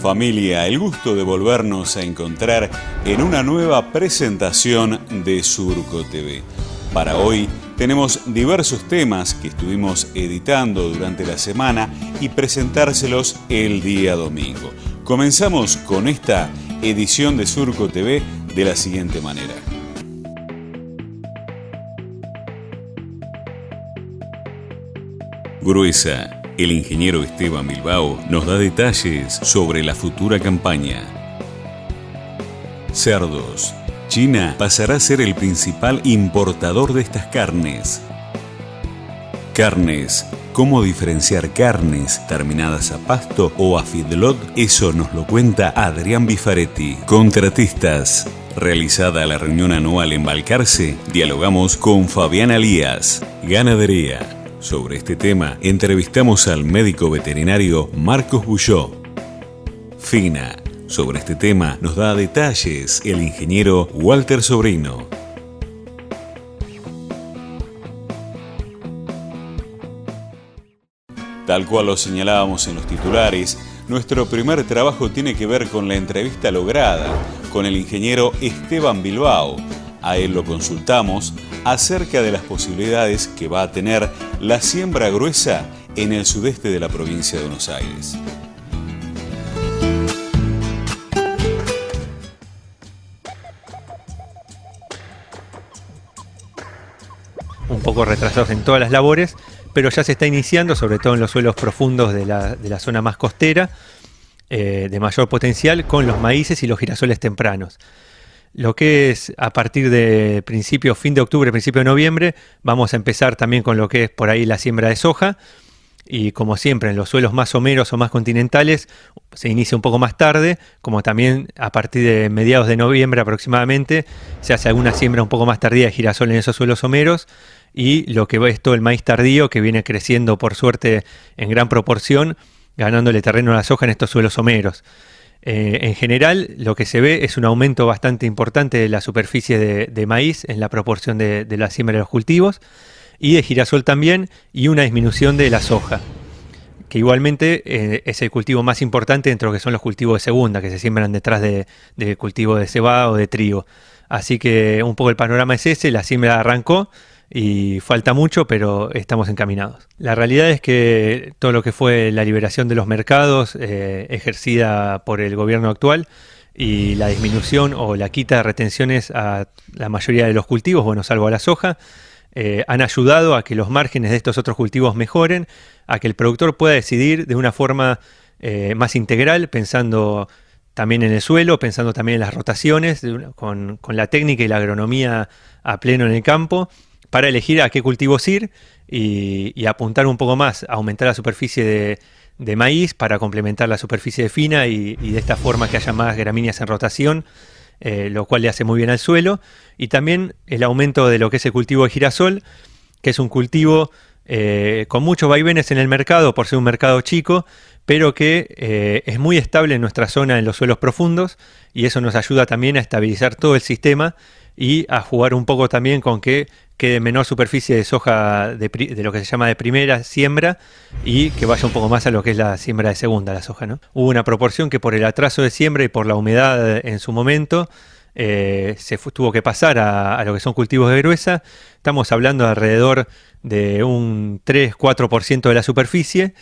Familia, el gusto de volvernos a encontrar en una nueva presentación de Surco TV. Para hoy tenemos diversos temas que estuvimos editando durante la semana y presentárselos el día domingo. Comenzamos con esta edición de Surco TV de la siguiente manera. Gruesa. El ingeniero Esteban Bilbao nos da detalles sobre la futura campaña. Cerdos. China pasará a ser el principal importador de estas carnes. Carnes. ¿Cómo diferenciar carnes terminadas a pasto o a feedlot? Eso nos lo cuenta Adrián Bifaretti. Contratistas. Realizada la reunión anual en Balcarce, dialogamos con Fabián Alías. Ganadería. Sobre este tema, entrevistamos al médico veterinario Marcos Bulló. Fina. Sobre este tema nos da detalles el ingeniero Walter Sobrino. Tal cual lo señalábamos en los titulares, nuestro primer trabajo tiene que ver con la entrevista lograda con el ingeniero Esteban Bilbao. A él lo consultamos acerca de las posibilidades que va a tener la siembra gruesa en el sudeste de la provincia de Buenos Aires. Un poco retrasados en todas las labores, pero ya se está iniciando, sobre todo en los suelos profundos de la zona más costera, de mayor potencial, con los maíces y los girasoles tempranos. Lo que es a partir de fin de octubre, principio de noviembre, vamos a empezar también con lo que es por ahí la siembra de soja. Y como siempre, en los suelos más someros o más continentales se inicia un poco más tarde, como también a partir de mediados de noviembre aproximadamente se hace alguna siembra un poco más tardía de girasol en esos suelos someros. Y lo que es todo el maíz tardío, que viene creciendo por suerte en gran proporción, ganándole terreno a la soja en estos suelos someros. En general, lo que se ve es un aumento bastante importante de la superficie de maíz en la proporción de la siembra de los cultivos, y de girasol también, y una disminución de la soja, que igualmente es el cultivo más importante dentro de lo que son los cultivos de segunda, que se siembran detrás de cultivo de cebada o de trigo. Así que un poco el panorama es ese, la siembra arrancó, y falta mucho, pero estamos encaminados. La realidad es que todo lo que fue la liberación de los mercados ejercida por el gobierno actual y la disminución o la quita de retenciones a la mayoría de los cultivos, bueno, salvo a la soja, han ayudado a que los márgenes de estos otros cultivos mejoren, a que el productor pueda decidir de una forma más integral, pensando también en el suelo, pensando también en las rotaciones, con la técnica y la agronomía a pleno en el campo, para elegir a qué cultivos ir y apuntar un poco más, a aumentar la superficie de maíz para complementar la superficie de fina y de esta forma que haya más gramíneas en rotación, lo cual le hace muy bien al suelo. Y también el aumento de lo que es el cultivo de girasol, que es un cultivo con muchos vaivenes en el mercado por ser un mercado chico, pero que es muy estable en nuestra zona en los suelos profundos, y eso nos ayuda también a estabilizar todo el sistema y a jugar un poco también con que quede menor superficie de soja de lo que se llama de primera siembra y que vaya un poco más a lo que es la siembra de segunda, la soja, ¿no? Hubo una proporción que por el atraso de siembra y por la humedad en su momento tuvo que pasar a lo que son cultivos de gruesa. Estamos hablando de alrededor de un 3-4% de la superficie,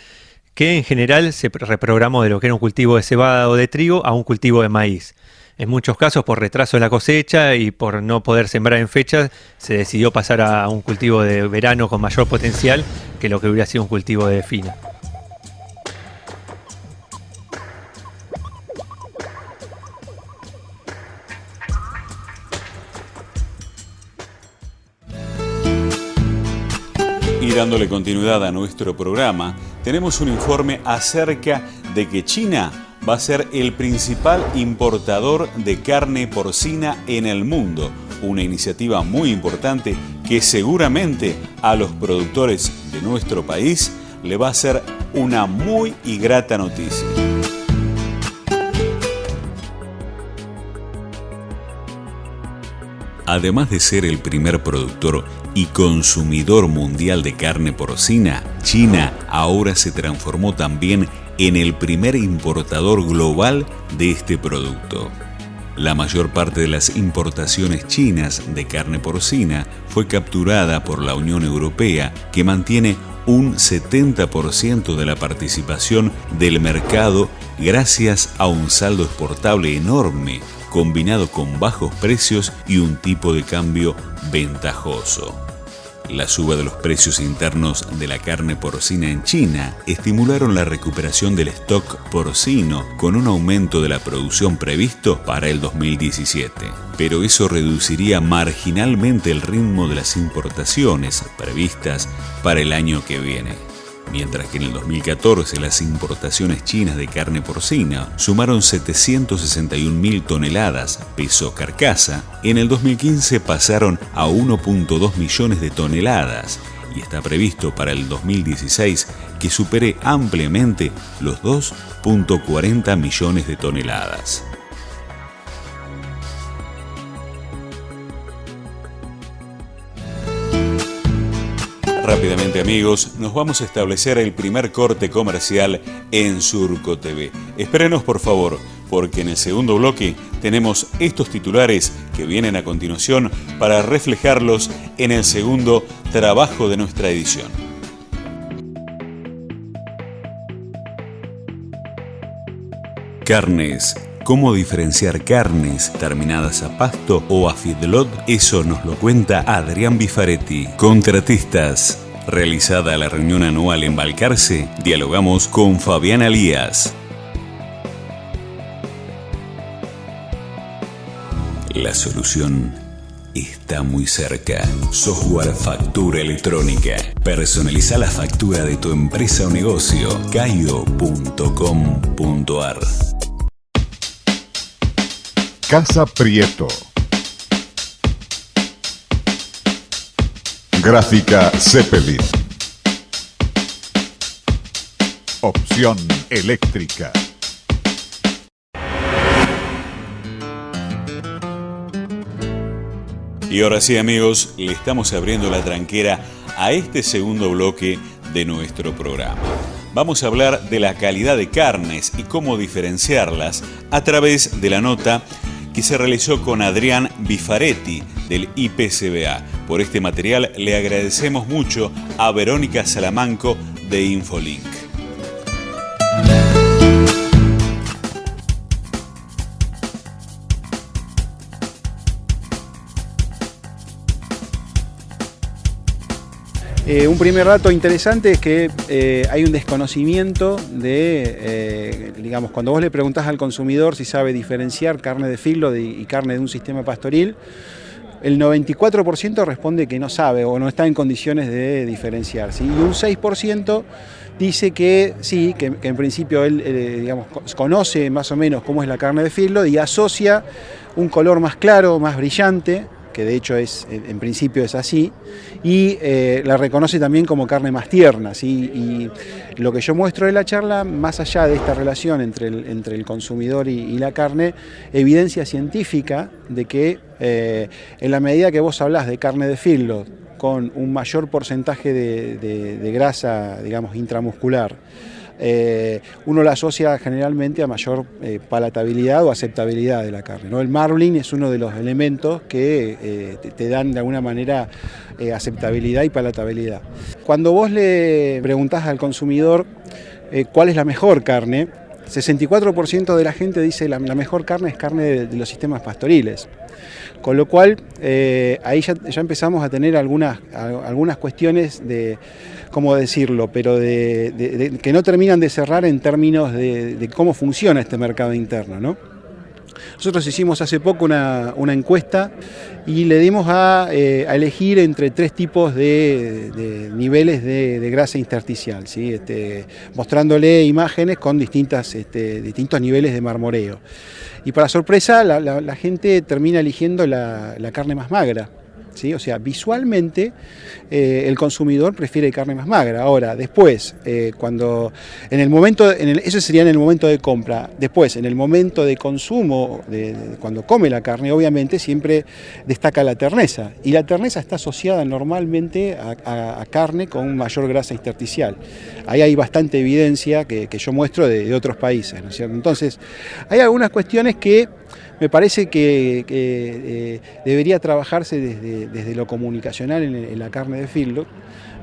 que en general se reprogramó de lo que era un cultivo de cebada o de trigo a un cultivo de maíz. En muchos casos, por retraso de la cosecha y por no poder sembrar en fechas, se decidió pasar a un cultivo de verano con mayor potencial que lo que hubiera sido un cultivo de fina. Y dándole continuidad a nuestro programa, tenemos un informe acerca de que China va a ser el principal importador de carne porcina en el mundo. Una iniciativa muy importante que seguramente a los productores de nuestro país le va a ser una muy y grata noticia. Además de ser el primer productor y consumidor mundial de carne porcina, China ahora se transformó también en el primer importador global de este producto. La mayor parte de las importaciones chinas de carne porcina fue capturada por la Unión Europea, que mantiene un 70% de la participación del mercado gracias a un saldo exportable enorme, combinado con bajos precios y un tipo de cambio ventajoso. La suba de los precios internos de la carne porcina en China estimularon la recuperación del stock porcino con un aumento de la producción previsto para el 2017. Pero eso reduciría marginalmente el ritmo de las importaciones previstas para el año que viene. Mientras que en el 2014 las importaciones chinas de carne porcina sumaron 761.000 toneladas peso carcasa, en el 2015 pasaron a 1.2 millones de toneladas y está previsto para el 2016 que supere ampliamente los 2.40 millones de toneladas. Rápidamente, amigos, nos vamos a establecer el primer corte comercial en Surco TV. Espérenos, por favor, porque en el segundo bloque tenemos estos titulares que vienen a continuación para reflejarlos en el segundo trabajo de nuestra edición. Carnes. ¿Cómo diferenciar carnes terminadas a pasto o a feedlot? Eso nos lo cuenta Adrián Bifaretti. Contratistas. Realizada la reunión anual en Balcarce, dialogamos con Fabián Alías. La solución está muy cerca. Software Factura Electrónica. Personaliza la factura de tu empresa o negocio. caio.com.ar. Casa Prieto. Gráfica Zeppelin. Opción eléctrica. Y ahora sí, amigos, le estamos abriendo la tranquera a este segundo bloque de nuestro programa. Vamos a hablar de la calidad de carnes y cómo diferenciarlas a través de la nota que se realizó con Adrián Bifaretti del IPCBA. Por este material le agradecemos mucho a Verónica Salamanco de Infolink. Un primer dato interesante es que hay un desconocimiento de, digamos, cuando vos le preguntás al consumidor si sabe diferenciar carne de feedlot y carne de un sistema pastoril, el 94% responde que no sabe o no está en condiciones de diferenciar, ¿sí? Y un 6% dice que sí, que en principio él digamos, conoce más o menos cómo es la carne de feedlot y asocia un color más claro, más brillante, que de hecho en principio es así, y la reconoce también como carne más tierna, ¿sí? Y lo que yo muestro de la charla, más allá de esta relación entre el consumidor y la carne, evidencia científica de que en la medida que vos hablás de carne de feedlot con un mayor porcentaje de grasa, digamos, intramuscular, uno la asocia generalmente a mayor palatabilidad o aceptabilidad de la carne, ¿no? El marbling es uno de los elementos que te dan de alguna manera aceptabilidad y palatabilidad. Cuando vos le preguntás al consumidor cuál es la mejor carne, 64% de la gente dice la mejor carne es carne de los sistemas pastoriles. Con lo cual, ahí ya empezamos a tener algunas cuestiones de, ¿cómo decirlo?, pero que no terminan de cerrar en términos de cómo funciona este mercado interno, ¿no? Nosotros hicimos hace poco una encuesta y le dimos a elegir entre 3 tipos de niveles de grasa intersticial, ¿sí? Mostrándole imágenes con distintos niveles de marmoreo. Y para sorpresa, la gente termina eligiendo la carne más magra, ¿sí? O sea, visualmente el consumidor prefiere carne más magra. Ahora, después, cuando en el momento, eso sería en el momento de compra. Después, en el momento de consumo, cuando come la carne, obviamente siempre destaca la terneza. Y la terneza está asociada normalmente a carne con mayor grasa intersticial. Ahí hay bastante evidencia que yo muestro de otros países, ¿no es cierto? Entonces, hay algunas cuestiones que me parece que debería trabajarse desde lo comunicacional en la carne de feedlot,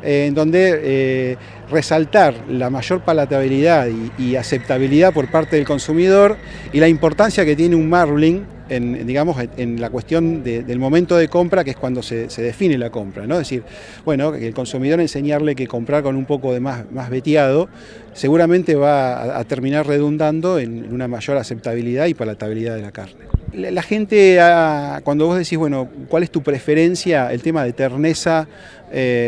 en donde resaltar la mayor palatabilidad y aceptabilidad por parte del consumidor y la importancia que tiene un marling en la cuestión del momento de compra, que es cuando se define la compra, ¿no? Es decir, bueno, que el consumidor enseñarle que comprar con un poco de más veteado seguramente va a terminar redundando en una mayor aceptabilidad y palatabilidad de la carne. La gente, cuando vos decís, bueno, ¿cuál es tu preferencia? El tema de terneza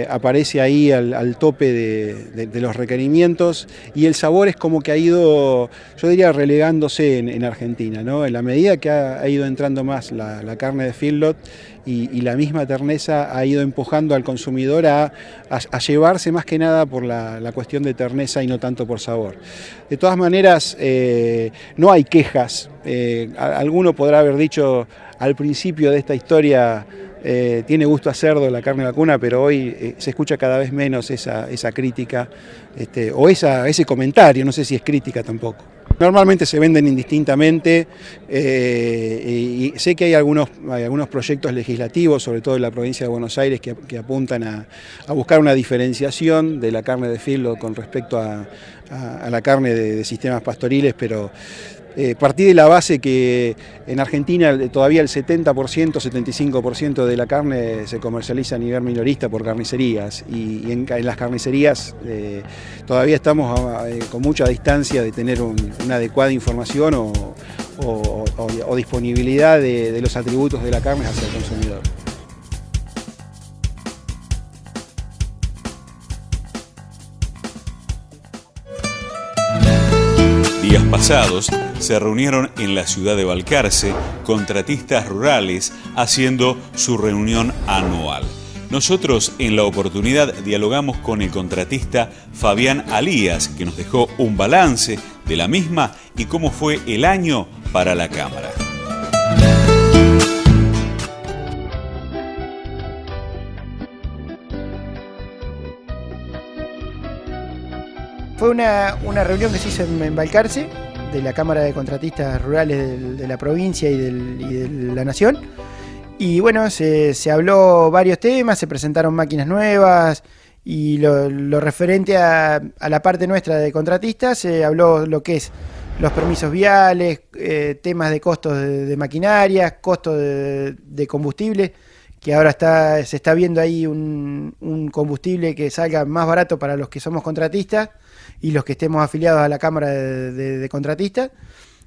aparece ahí al tope de los requerimientos, y el sabor es como que ha ido, yo diría, relegándose en Argentina, ¿no? En la medida que ha ido entrando más la carne de feedlot y la misma terneza ha ido empujando al consumidor a llevarse más que nada por la cuestión de terneza y no tanto por sabor. De todas maneras, no hay quejas. Alguno podrá haber dicho al principio de esta historia, tiene gusto a cerdo la carne vacuna, pero hoy se escucha cada vez menos esa crítica o ese comentario, no sé si es crítica tampoco. Normalmente se venden indistintamente y sé que hay algunos proyectos legislativos, sobre todo en la provincia de Buenos Aires, que apuntan a buscar una diferenciación de la carne de feedlot con respecto a la carne de sistemas pastoriles, pero partí de la base que en Argentina todavía el 70%, 75% de la carne se comercializa a nivel minorista por carnicerías, y en las carnicerías todavía estamos con mucha distancia de tener una adecuada información o disponibilidad de los atributos de la carne hacia el consumidor. Días pasados se reunieron en la ciudad de Balcarce contratistas rurales haciendo su reunión anual. Nosotros en la oportunidad dialogamos con el contratista Fabián Alías, que nos dejó un balance de la misma y cómo fue el año para la Cámara. Fue una reunión que se hizo en Balcarce, de la Cámara de Contratistas Rurales de la provincia y de la Nación. Y bueno, se habló varios temas, se presentaron máquinas nuevas, y lo referente a la parte nuestra de contratistas, se habló lo que es los permisos viales, temas de costos de maquinaria, costos de combustible, que ahora se está viendo ahí un combustible que salga más barato para los que somos contratistas y los que estemos afiliados a la Cámara de Contratistas,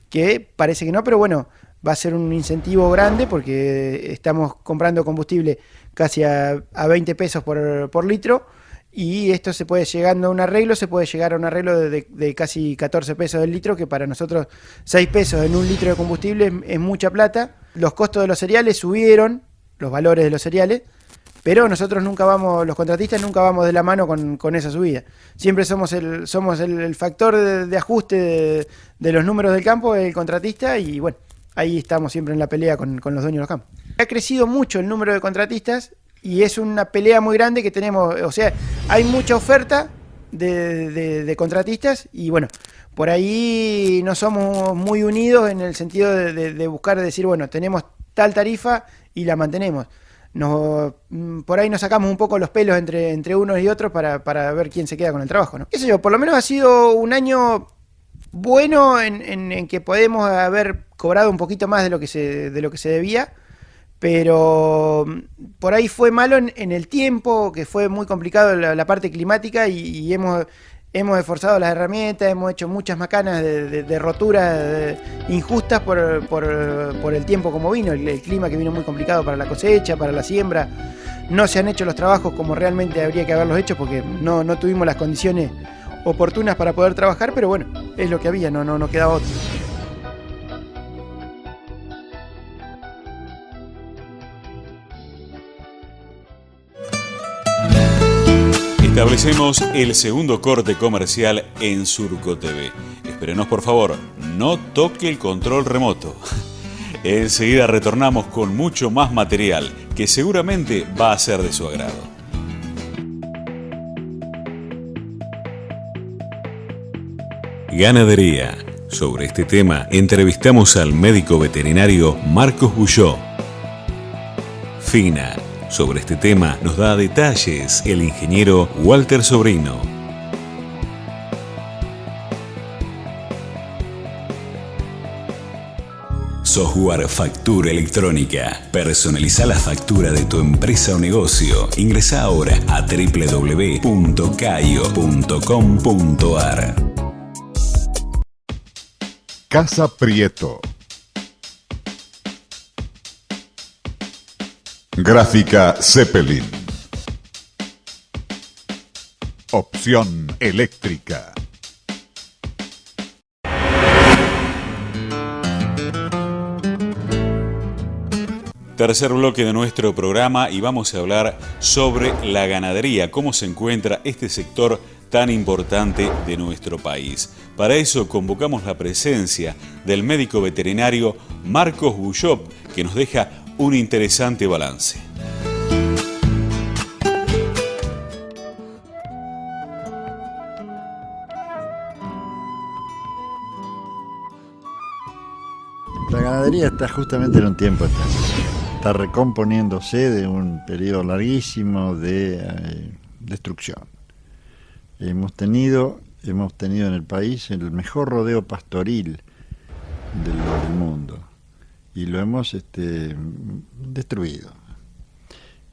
que parece que no, pero bueno, va a ser un incentivo grande porque estamos comprando combustible casi a 20 pesos por litro, y esto se puede llegar a un arreglo de casi 14 pesos el litro, que para nosotros 6 pesos en un litro de combustible es mucha plata. Los costos de los cereales subieron, los valores de los cereales, pero nosotros los contratistas nunca vamos de la mano con esa subida. Siempre somos el factor de ajuste de los números del campo, el contratista, y bueno, ahí estamos siempre en la pelea con los dueños de los campos. Ha crecido mucho el número de contratistas y es una pelea muy grande que tenemos, o sea, hay mucha oferta de contratistas, y bueno, por ahí no somos muy unidos en el sentido de buscar decir, bueno, tenemos tal tarifa y la mantenemos. Por ahí nos sacamos un poco los pelos entre unos y otros para ver quién se queda con el trabajo, ¿no? Qué sé yo, por lo menos ha sido un año bueno en que podemos haber cobrado un poquito más de lo que se debía, pero por ahí fue malo en el tiempo, que fue muy complicado la parte climática, y hemos esforzado las herramientas, hemos hecho muchas macanas de roturas injustas por el tiempo como vino, el clima que vino muy complicado para la cosecha, para la siembra. No se han hecho los trabajos como realmente habría que haberlos hecho porque no tuvimos las condiciones oportunas para poder trabajar, pero bueno, es lo que había, no quedaba otro. Establecemos el segundo corte comercial en Surco TV. Espérenos, por favor, no toque el control remoto. Enseguida retornamos con mucho más material que seguramente va a ser de su agrado. Ganadería. Sobre este tema entrevistamos al médico veterinario Marcos Bulló. Fina. Sobre este tema nos da detalles el ingeniero Walter Sobrino. Software Factura Electrónica. Personaliza la factura de tu empresa o negocio. Ingresa ahora a www.caio.com.ar. Casa Prieto. Gráfica Zeppelin. Opción eléctrica. Tercer bloque de nuestro programa y vamos a hablar sobre la ganadería, cómo se encuentra este sector tan importante de nuestro país. Para eso convocamos la presencia del médico veterinario Marcos Bulló, que nos deja un interesante balance. La ganadería está justamente en un tiempo está recomponiéndose de un periodo larguísimo de destrucción. Hemos tenido en el país el mejor rodeo pastoril del mundo y lo hemos destruido.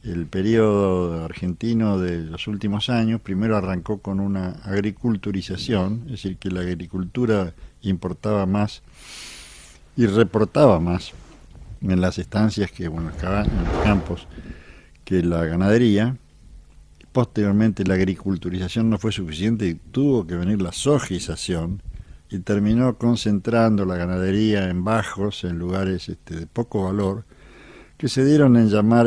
El periodo argentino de los últimos años primero arrancó con una agriculturización, es decir, que la agricultura importaba más y reportaba más en las estancias en los campos que la ganadería. Posteriormente la agriculturización no fue suficiente y tuvo que venir la sojización y terminó concentrando la ganadería en bajos, en lugares de poco valor, que se dieron en llamar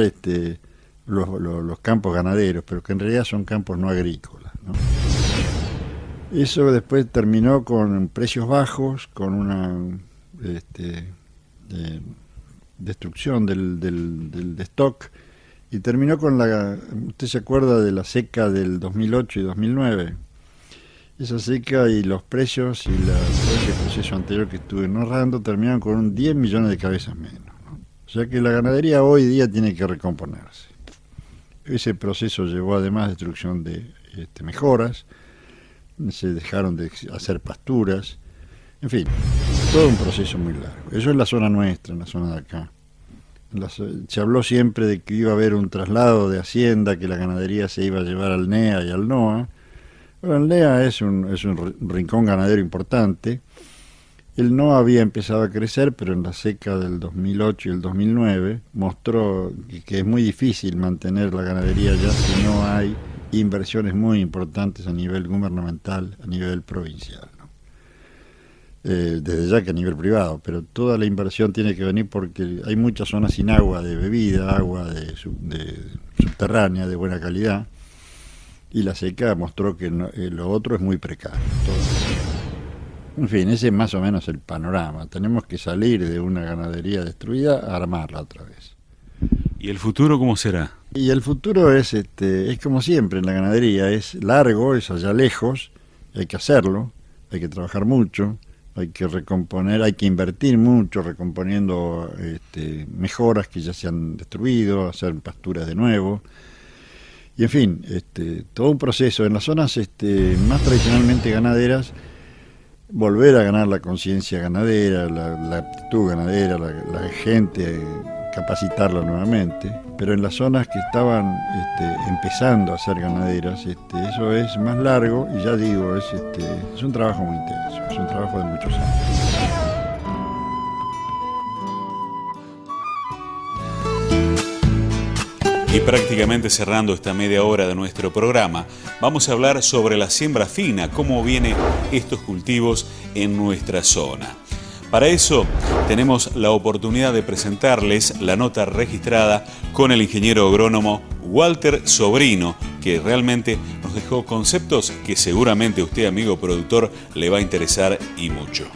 los campos ganaderos, pero que en realidad son campos no agrícolas, ¿no? Eso después terminó con precios bajos, con una destrucción del stock, y terminó con ¿usted se acuerda de la seca del 2008 y 2009? Esa seca y los precios y todo ese proceso anterior que estuve narrando terminaron con 10 millones de cabezas menos, ¿no? O sea que la ganadería hoy día tiene que recomponerse. Ese proceso llevó además destrucción de mejoras, se dejaron de hacer pasturas, en fin, todo un proceso muy largo. Eso es la zona nuestra, en la zona de acá. Se habló siempre de que iba a haber un traslado de hacienda, que la ganadería se iba a llevar al NEA y al NOA. Bueno, el NEA es un rincón ganadero importante. El NOA había empezado a crecer, pero en la seca del 2008 y el 2009 mostró que es muy difícil mantener la ganadería ya si no hay inversiones muy importantes a nivel gubernamental, a nivel provincial, ¿no? Desde ya que a nivel privado, pero toda la inversión tiene que venir porque hay muchas zonas sin agua de bebida, agua de subterránea de buena calidad, y la seca mostró que lo otro es muy precario. En fin, ese es más o menos el panorama. Tenemos que salir de una ganadería destruida a armarla otra vez. ¿Y el futuro cómo será? Y el futuro es como siempre en la ganadería, es largo, es allá lejos, hay que hacerlo, hay que trabajar mucho, hay que recomponer, hay que invertir mucho recomponiendo mejoras que ya se han destruido, hacer pasturas de nuevo. Y en fin, todo un proceso. En las zonas más tradicionalmente ganaderas, volver a ganar la conciencia ganadera, la aptitud ganadera, la gente, capacitarla nuevamente. Pero en las zonas que estaban empezando a ser ganaderas, eso es más largo y ya digo, es un trabajo muy intenso, es un trabajo de muchos años. Y prácticamente cerrando esta media hora de nuestro programa, vamos a hablar sobre la siembra fina, cómo vienen estos cultivos en nuestra zona. Para eso tenemos la oportunidad de presentarles la nota registrada con el ingeniero agrónomo Walter Sobrino, que realmente nos dejó conceptos que seguramente a usted, amigo productor, le va a interesar y mucho.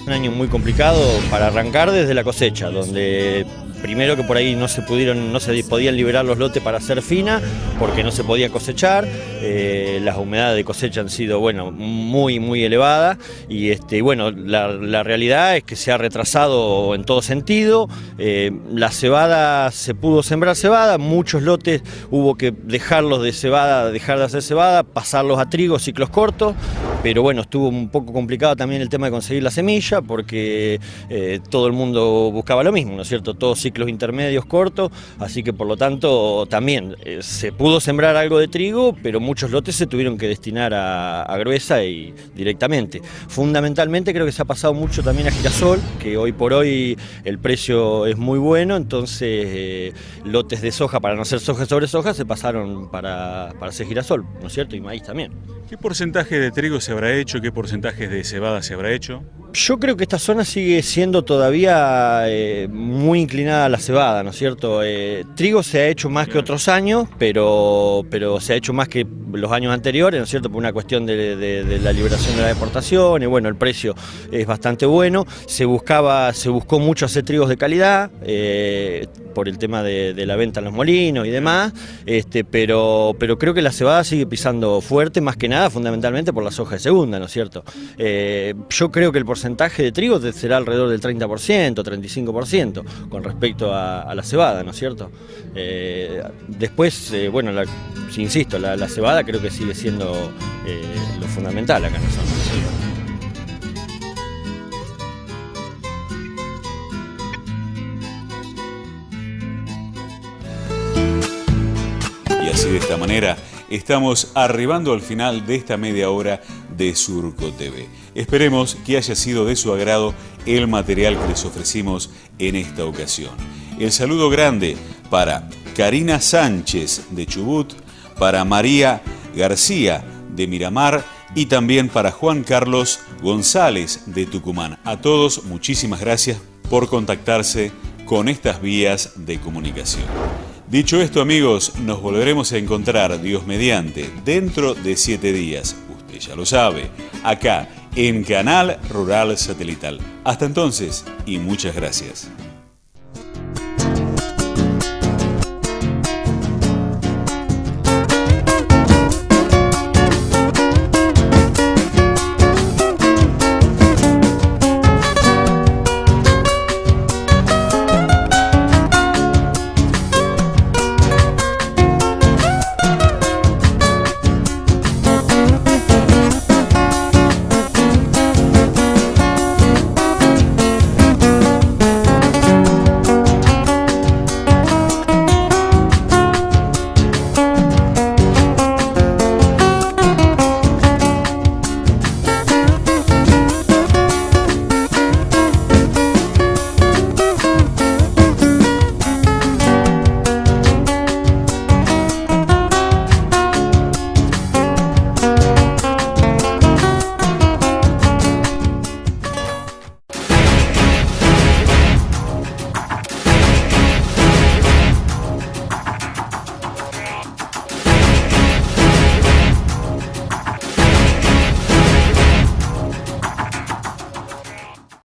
Un año muy complicado para arrancar desde la cosecha, donde primero que por ahí no se podían liberar los lotes para hacer fina, porque no se podía cosechar, las humedades de cosecha han sido muy elevadas y bueno, la realidad es que se ha retrasado en todo sentido. La cebada, se pudo sembrar cebada, muchos lotes hubo que dejarlos de cebada, dejar de hacer cebada, pasarlos a trigo, ciclos cortos, pero bueno, estuvo un poco complicado también el tema de conseguir la semilla, porque todo el mundo buscaba lo mismo, ¿no es cierto? Todos ciclos intermedios cortos, así que por lo tanto también se pudo sembrar algo de trigo, pero muchos lotes se tuvieron que destinar a gruesa y directamente. Fundamentalmente creo que se ha pasado mucho también a girasol, que hoy por hoy el precio es muy bueno, entonces lotes de soja, para no hacer soja sobre soja, se pasaron para hacer girasol, ¿no es cierto? Y maíz también. ¿Qué porcentaje de trigo se habrá hecho? ¿Qué porcentaje de cebada se habrá hecho? Yo creo que esta zona sigue siendo todavía muy inclinada a la cebada, ¿no es cierto? Trigo se ha hecho más que otros años, pero se ha hecho más que los años anteriores, ¿no es cierto? Por una cuestión de la liberación de la deportación, y bueno, el precio es bastante bueno. Se buscó mucho hacer trigos de calidad, por el tema de la venta en los molinos y demás, pero creo que la cebada sigue pisando fuerte, más que nada, fundamentalmente por la soja de segunda, ¿no es cierto? Yo creo que el porcentaje de trigo será alrededor del 30%, 35% con respecto a la cebada, ¿no es cierto? Después, bueno, insisto, la cebada creo que sigue siendo lo fundamental acá en la zona. Y así, de esta manera, estamos arribando al final de esta media hora de Surco TV. Esperemos que haya sido de su agrado el material que les ofrecimos en esta ocasión. El saludo grande para Karina Sánchez de Chubut, para María García de Miramar y también para Juan Carlos González de Tucumán. A todos, muchísimas gracias por contactarse con estas vías de comunicación. Dicho esto, amigos, nos volveremos a encontrar, Dios mediante, dentro de 7 días. Usted ya lo sabe, acá en Canal Rural Satelital. Hasta entonces y muchas gracias.